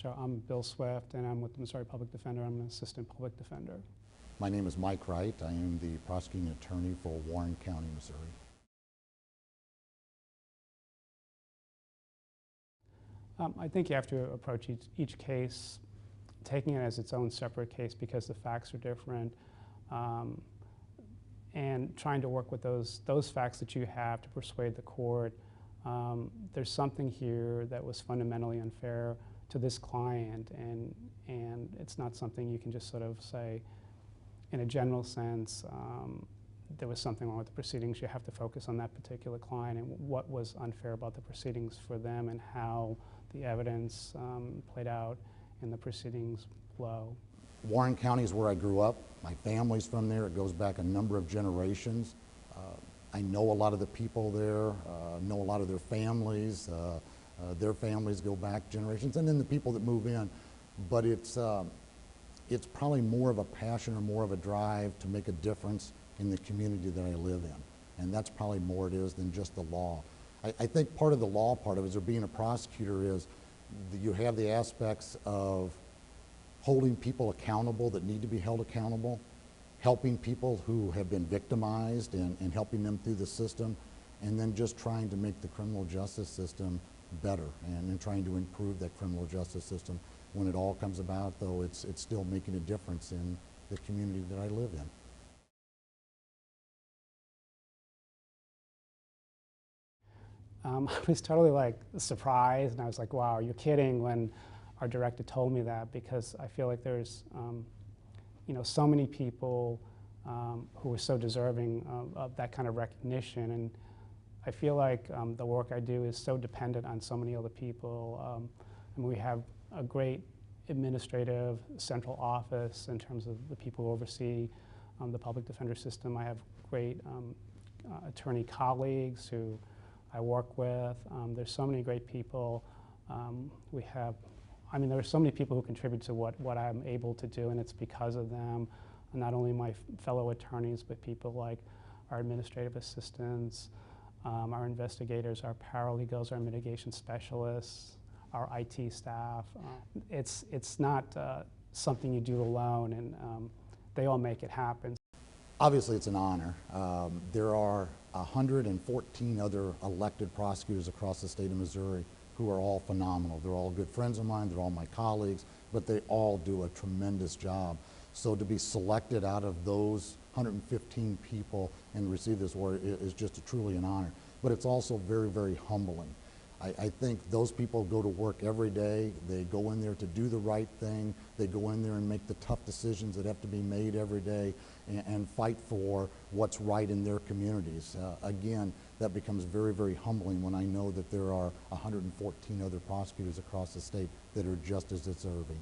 So I'm Bill Swift, and I'm with the Missouri Public Defender. I'm an assistant public defender. My name is Mike Wright. I am the prosecuting attorney for Warren County, Missouri. I think you have to approach each case, taking it as its own separate case because the facts are different, and trying to work with those facts that you have to persuade the court. There's something here that was fundamentally unfair to this client, and it's not something you can just sort of say in a general sense, there was something wrong with the proceedings. You have to focus on that particular client and what was unfair about the proceedings for them and how the evidence played out in the proceedings below. Warren County is where I grew up. My family's from there. It goes back a number of generations. I know a lot of the people there, know a lot of their families. Their families go back generations, and then the people that move in. But it's probably more of a passion or more of a drive to make a difference in the community that I live in. And that's probably more it is than just the law. I think part of the law part of it, or being a prosecutor, is that you have the aspects of holding people accountable that need to be held accountable, helping people who have been victimized and helping them through the system, and then just trying to make the criminal justice system better and trying to improve that criminal justice system. When it all comes about, though, it's still making a difference in the community that I live in. I was totally surprised, and I was like, wow, you're kidding, when our director told me that, because I feel like there's so many people who are so deserving of that kind of recognition, and I feel like the work I do is so dependent on so many other people. And we have a great administrative central office in terms of the people who oversee the public defender system. I have great attorney colleagues who I work with. There's so many great people. There are so many people who contribute to what I'm able to do, and it's because of them. And not only my fellow attorneys, but people like our administrative assistants, our investigators, our paralegals, our mitigation specialists, our IT staff. It's not something you do alone, and they all make it happen. Obviously, it's an honor. There are 114 other elected prosecutors across the state of Missouri who are all phenomenal. They're all good friends of mine, they're all my colleagues, but they all do a tremendous job. So to be selected out of those 115 people and receive this award is just truly an honor. But it's also very, very humbling. I think those people go to work every day. They go in there to do the right thing. They go in there and make the tough decisions that have to be made every day and fight for what's right in their communities. Again, that becomes very, very humbling when I know that there are 114 other prosecutors across the state that are just as deserving.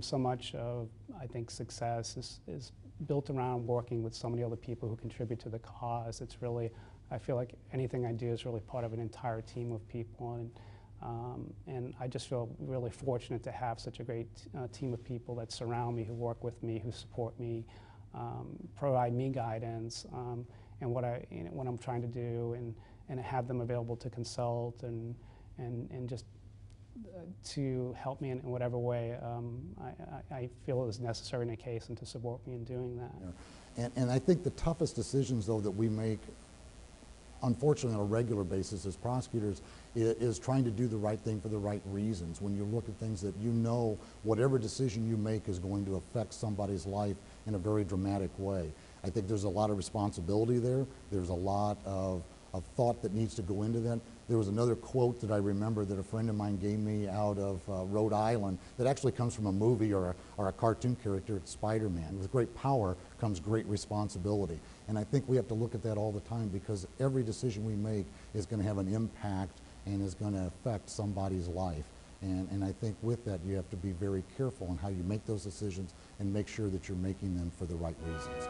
So much of, I think, success is built around working with so many other people who contribute to the cause. It's really, I feel like anything I do is really part of an entire team of people, and I just feel really fortunate to have such a great team of people that surround me, who work with me, who support me, provide me guidance, and what I'm trying to do, and have them available to consult and just to help me in whatever way I feel is necessary in a case, and to support me in doing that. Yeah. And I think the toughest decisions, though, that we make, unfortunately, on a regular basis as prosecutors, is trying to do the right thing for the right reasons. When you look at things that you know, whatever decision you make is going to affect somebody's life in a very dramatic way. I think there's a lot of responsibility there. There's a lot of thought that needs to go into that. There was another quote that I remember that a friend of mine gave me out of Rhode Island that actually comes from a movie or a cartoon character, Spider-Man. With great power comes great responsibility. And I think we have to look at that all the time, because every decision we make is going to have an impact and is going to affect somebody's life. And I think with that, you have to be very careful on how you make those decisions and make sure that you're making them for the right reasons.